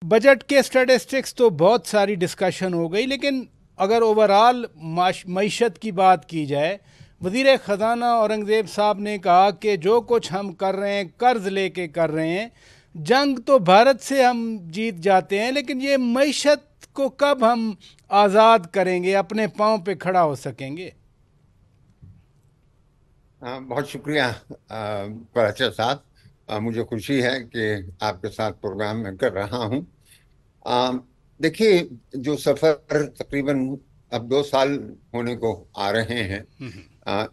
Budget के statistics तो बहुत सारी डिस्कशन हो गई, लेकिन अगर ओवरऑल मईशत की बात की जाए, वज़ीर ख़जाना औरंगज़ेब साहब ने कहा कि जो कुछ हम कर रहे हैं कर्ज़ लेके कर रहे हैं, जंग तो भारत से हम जीत जाते हैं, लेकिन ये मईशत को कब हम आज़ाद करेंगे, अपने पाँव पे खड़ा हो सकेंगे? बहुत शुक्रिया कराचा साहब। मुझे खुशी है कि आपके साथ प्रोग्राम में कर रहा हूँ। अ, देखिए, जो सफ़र तकरीबन अब 2 साल होने को आ रहे हैं,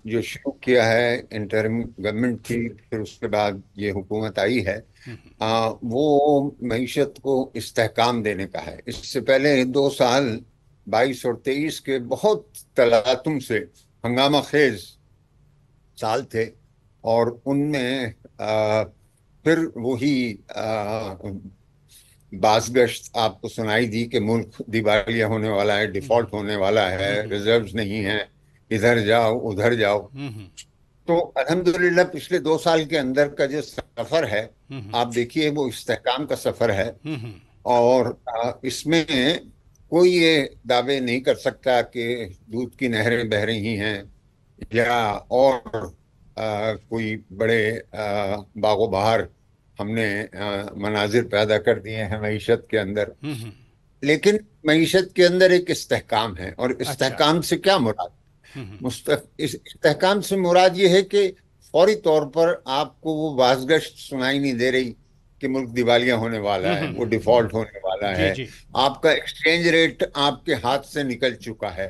जो शुरू किया है इंटरिम गवर्नमेंट थी, फिर उसके बाद ये हुकूमत आई है, वो मईशत को इस्तेहकाम देने का है। इससे पहले 2 साल 22 और 23 के बहुत तलातुम से हंगामा खेज साल थे, और उनमें फिर वही बाज़गश्त आपको सुनाई दी कि मुल्क दिवालिया होने वाला है, डिफॉल्ट होने वाला है, रिजर्व्स नहीं है, इधर जाओ उधर जाओ। तो अल्हम्दुलिल्लाह पिछले 2 साल के अंदर का जो सफर है, आप देखिए वो इस्तेहकाम का सफर है। और इसमें कोई ये दावे नहीं कर सकता कि दूध की नहरें बह रही हैं, या और कोई बड़े बागो बहार हमने मनाजिर पैदा कर दिए हैं मईशत के अंदर। लेकिन मईशत के अंदर एक इस्तेहकाम है, और अच्छा। इस्तेहकाम से क्या मुराद? इस इस्तेहकाम से मुराद ये है कि फौरी तौर पर आपको वो बाज़गश्त सुनाई नहीं दे रही कि मुल्क दिवालिया होने वाला है, वो डिफॉल्ट होने वाला जी है। जी। आपका एक्सचेंज रेट आपके हाथ से निकल चुका है।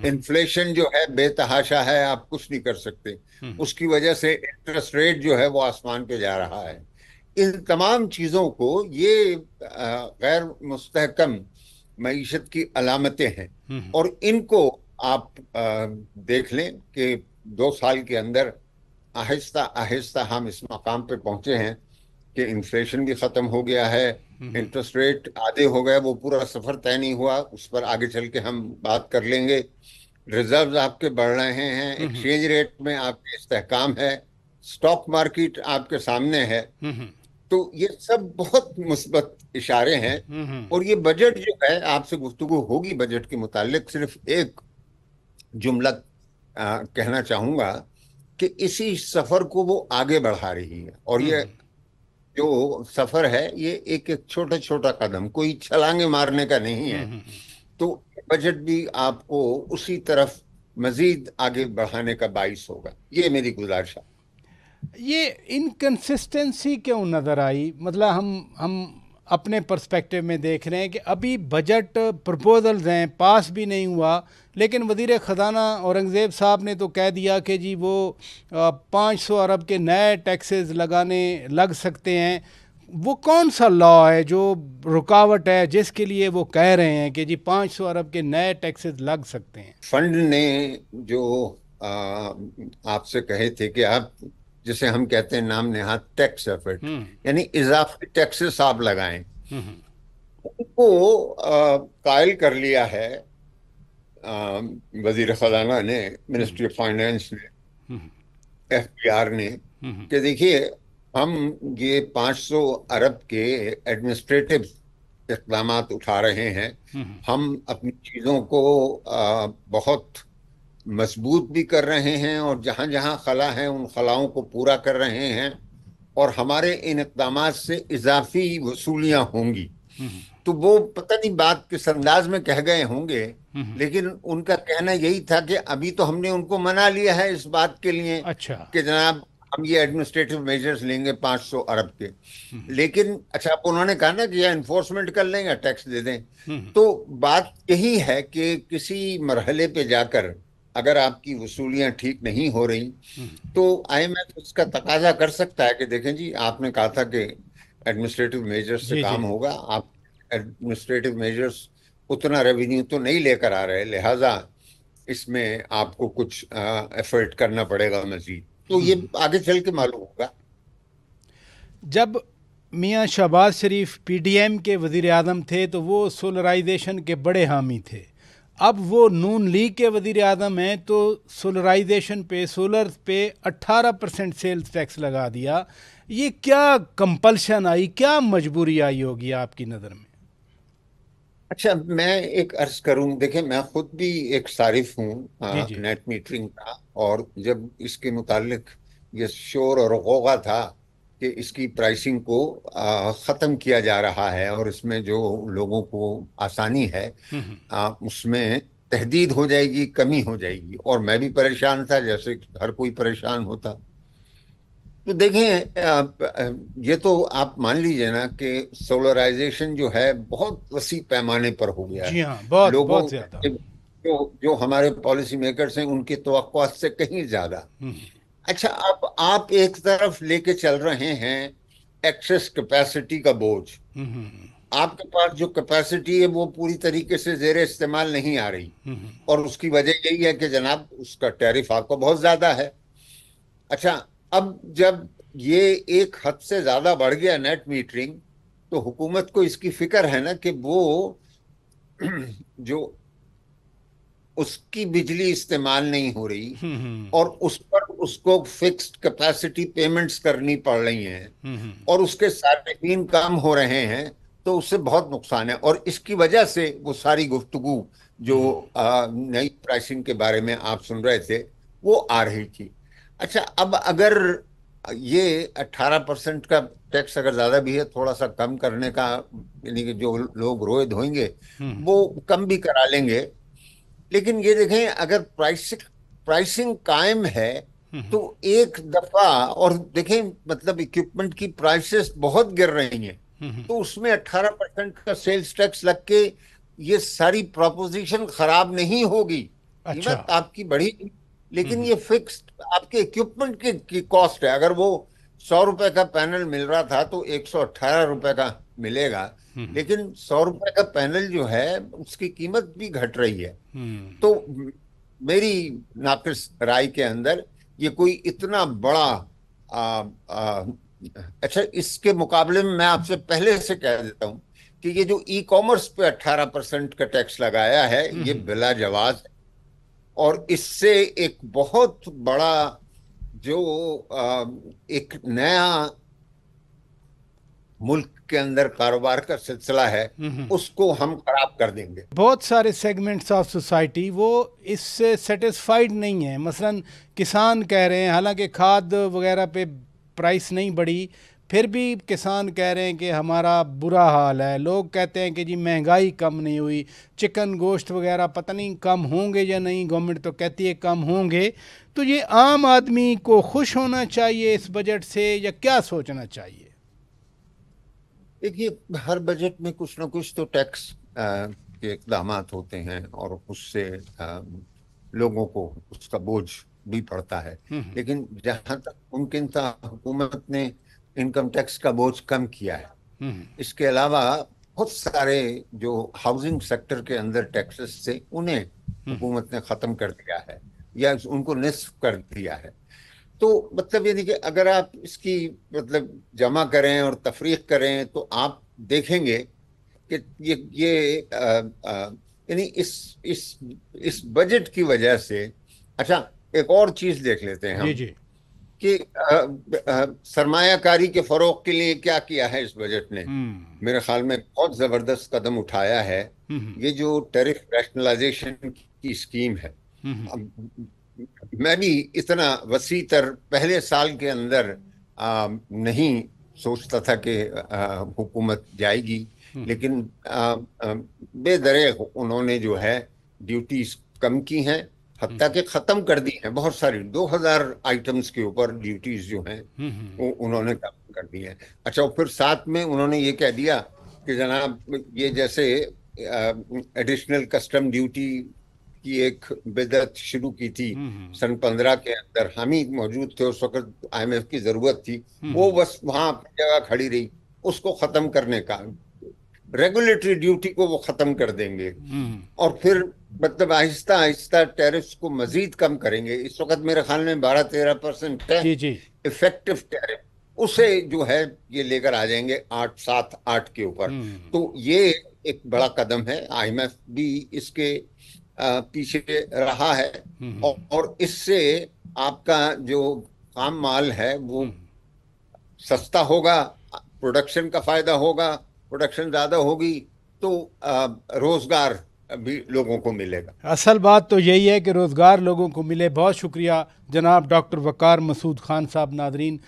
इन्फ्लेशन जो है बेतहाशा है, आप कुछ नहीं कर सकते। उसकी वजह से इंटरेस्ट रेट जो है वो आसमान पे जा रहा है। इन तमाम चीजों को ये गैर मुस्तहकम मईशत की अलामतें हैं, और इनको आप देख लें कि 2 साल के अंदर आहिस्ता आहिस्ता हम इस मकाम पे पहुंचे हैं कि इन्फ्लेशन भी खत्म हो गया है, इंटरेस्ट रेट आधे हो गए। वो पूरा सफर तय नहीं हुआ, उस पर आगे चल के हम बात कर लेंगे। रिजर्व्स आपके बढ़ रहे हैं, एक्सचेंज रेट में आपके इस्तेहकाम है, स्टॉक मार्केट आपके सामने है। तो ये सब बहुत मुस्बत इशारे हैं। और ये बजट जो है, आपसे गुफ्तगू होगी बजट के मुतालिक, सिर्फ एक जुमला कहना चाहूंगा कि इसी सफर को वो आगे बढ़ा रही है। और ये जो सफर है, ये एक एक छोटा छोटा कदम, कोई छलांगे मारने का नहीं है। तो बजट भी आपको उसी तरफ मजीद आगे बढ़ाने का बाइस होगा, ये मेरी गुजारिश है। ये इनकंसिस्टेंसी क्यों नज़र आई? मतलब हम अपने पर्सपेक्टिव में देख रहे हैं कि अभी बजट प्रपोजल्स हैं, पास भी नहीं हुआ, लेकिन वज़ीर ख़जाना औरंगज़ेब साहब ने तो कह दिया कि जी वो 500 अरब के नए टैक्सेस लगाने लग सकते हैं। वो कौन सा लॉ है जो रुकावट है जिसके लिए वो कह रहे हैं कि जी 500 अरब के नए टैक्सेस लग सकते हैं? फंड ने जो आपसे कहे थे कि आप, जिसे हम कहते हैं नाम नेहाद टैक्स एफर्ट, यानी इजाफी टैक्सेस आप लगाएं, उनको कायल कर लिया है वजीर खजाना ने, मिनिस्ट्री ऑफ फाइनेंस ने, एफबीआर ने, कि देखिए हम ये 500 अरब के एडमिनिस्ट्रेटिव इकदामात उठा रहे हैं। हम अपनी चीज़ों को बहुत मजबूत भी कर रहे हैं, और जहां जहां खला है उन खलाओं को पूरा कर रहे हैं, और हमारे इन इकदामात से इजाफी वसूलियां होंगी। तो वो पता नहीं बात किस अंदाज में कह गए होंगे, लेकिन उनका कहना यही था कि अभी तो हमने उनको मना लिया है इस बात के लिए अच्छा। कि जनाब हम ये एडमिनिस्ट्रेटिव मेजर्स लेंगे 500 अरब के। लेकिन अच्छा, अब उन्होंने कहा ना कि या इन्फोर्समेंट कर लें या टैक्स दे दें। तो बात यही है कि किसी मरहले पे जाकर अगर आपकी वसूलियां ठीक नहीं हो रही, तो आईएमएफ उसका तकाजा कर सकता है कि देखें जी, आपने कहा था कि एडमिनिस्ट्रेटिव मेजर्स से जी जी। काम होगा, आप एडमिनिस्ट्रेटिव मेजर्स उतना रेवेन्यू तो नहीं लेकर आ रहे, लिहाजा इसमें आपको कुछ एफर्ट करना पड़ेगा मजीद। तो ये आगे चल के मालूम होगा। जब मियाँ शहबाज शरीफ पीडीएम के वज़ीर आज़म थे तो वो सोलराइजेशन के बड़े हामी थे। अब वो नून लीग के वज़ीर आज़म हैं तो सोलराइजेशन पे, सोलर पे 18% सेल्स टैक्स लगा दिया। ये क्या कंपल्शन आई, क्या मजबूरी आई होगी आपकी नज़र में? अच्छा, मैं एक अर्ज करूं, देखिए मैं खुद भी एक सारिफ हूँ जी जी। नेट मीटरिंग का। और जब इसके मुतालिक ये शोर और गौगा था कि इसकी प्राइसिंग को खत्म किया जा रहा है और इसमें जो लोगों को आसानी है उसमें तहदीद हो जाएगी, कमी हो जाएगी, और मैं भी परेशान था जैसे हर कोई परेशान होता। तो देखें, ये तो आप मान लीजिए ना कि सोलराइजेशन जो है बहुत वसी पैमाने पर हो गया जी है। हाँ, बहुत लोगों बहुत ज़्यादा। जो जो हमारे पॉलिसी मेकर्स हैं उनकी तवक्कुआत से कहीं ज्यादा। अच्छा, अब आप एक तरफ लेके चल रहे हैं एक्सेस कैपेसिटी का बोझ। आपके पास जो कैपेसिटी है वो पूरी तरीके से जेर इस्तेमाल नहीं आ रही, और उसकी वजह यही है कि जनाब उसका टैरिफ आपको बहुत ज्यादा है। अच्छा, अब जब ये एक हद से ज्यादा बढ़ गया नेट मीटरिंग, तो हुकूमत को इसकी फिक्र है ना कि वो जो उसकी बिजली इस्तेमाल नहीं हो रही और उस पर उसको फिक्स्ड कैपेसिटी पेमेंट्स करनी पड़ रही हैं, और उसके सार्फिन कम हो रहे हैं, तो उससे बहुत नुकसान है। और इसकी वजह से वो सारी गुफ्तगू जो नई प्राइसिंग के बारे में आप सुन रहे थे वो आ रही थी। अच्छा, अब अगर ये 18% का टैक्स अगर ज्यादा भी है, थोड़ा सा कम करने का, यानी कि जो लोग रोए धोएंगे वो कम भी करा लेंगे। लेकिन ये देखें, अगर प्राइसिंग प्राइसिंग कायम है तो एक दफा, और देखें मतलब इक्विपमेंट की प्राइसेस बहुत गिर रही हैं, तो उसमें 18% का सेल्स टैक्स लग के ये सारी प्रोपोजिशन खराब नहीं होगी। अच्छा। कीमत आपकी बढ़ी, लेकिन ये फिक्स्ड आपके इक्विपमेंट की कॉस्ट है। अगर वो 100 रुपए का पैनल मिल रहा था तो 118 रुपए का मिलेगा। लेकिन 100 रुपए का पैनल जो है उसकी कीमत भी घट रही है। तो मेरी नाकिस राय के अंदर ये कोई इतना बड़ा आ, आ, अच्छा, इसके मुकाबले में मैं आपसे पहले से कह देता हूं कि ये जो ई कॉमर्स पे 18% का टैक्स लगाया है ये बिला जवाज है। और इससे एक बहुत बड़ा जो एक नया मुल्क के अंदर कारोबार का सिलसिला है उसको हम खराब कर देंगे। बहुत सारे सेगमेंट्स ऑफ सोसाइटी वो इससे सेटिस्फाइड नहीं है। मसलन किसान कह रहे हैं, हालांकि खाद वगैरह पे प्राइस नहीं बढ़ी, फिर भी किसान कह रहे हैं कि हमारा बुरा हाल है। लोग कहते हैं कि जी महंगाई कम नहीं हुई, चिकन गोश्त वगैरह पता नहीं कम होंगे या नहीं, गवर्नमेंट तो कहती है कम होंगे। तो ये आम आदमी को खुश होना चाहिए इस बजट से या क्या सोचना चाहिए? देखिए, हर बजट में कुछ ना कुछ तो टैक्स के इकदाम होते हैं और उससे लोगों को उसका बोझ भी पड़ता है। लेकिन जहां तक मुमकिन था हुकूमत ने इनकम टैक्स का बोझ कम किया है। इसके अलावा बहुत सारे जो हाउसिंग सेक्टर के अंदर टैक्सेस थे उन्हें हुकूमत ने खत्म कर दिया है या उनको निस्फ कर दिया है। तो मतलब ये देखिए, अगर आप इसकी मतलब जमा करें और तफरीक करें तो आप देखेंगे कि ये यानी इस बजट की वजह से। अच्छा, एक और चीज देख लेते हैं जी हम जी। कि सरमायाकारी के फरोग के लिए क्या किया है इस बजट ने। मेरे ख्याल में बहुत जबरदस्त कदम उठाया है। ये जो टैरिफ रैशनलाइजेशन की स्कीम है, मैं भी इतना वसी तर पहले साल के अंदर नहीं सोचता था कि हुकूमत जाएगी। लेकिन बेदरेग उन्होंने जो है ड्यूटीज कम की हैं, हत्ता के खत्म कर दी हैं। बहुत सारी 2000 आइटम्स के ऊपर ड्यूटीज जो हैं वो उन्होंने कम कर दी हैं। अच्छा, और फिर साथ में उन्होंने ये कह दिया कि जनाब ये जैसे एडिशनल कस्टम ड्यूटी की एक बिदअत शुरू की थी सन 15 के अंदर, हम ही मौजूद थे उस वक्त, आईएमएफ की जरूरत थी, वो बस वहां अपनी जगह खड़ी रही। उसको खत्म करने का, रेगुलेटरी ड्यूटी को वो खत्म कर देंगे। और फिर मतलब आहिस्ता आहिस्ता टैरिफ्स को मजीद कम करेंगे। इस वक्त मेरे ख्याल में 12-13% है जी जी। इफेक्टिव टैरिफ, उसे जो है ये लेकर आ जाएंगे 8-7-8 के ऊपर। तो ये एक बड़ा कदम है। आईएमएफ भी इसके पीछे रहा है। और इससे आपका जो काम माल है वो सस्ता होगा, प्रोडक्शन का फायदा होगा, प्रोडक्शन ज्यादा होगी तो रोजगार भी लोगों को मिलेगा। असल बात तो यही है कि रोज़गार लोगों को मिले। बहुत शुक्रिया जनाब डॉक्टर वक़ार मसूद खान साहब। नादरीन,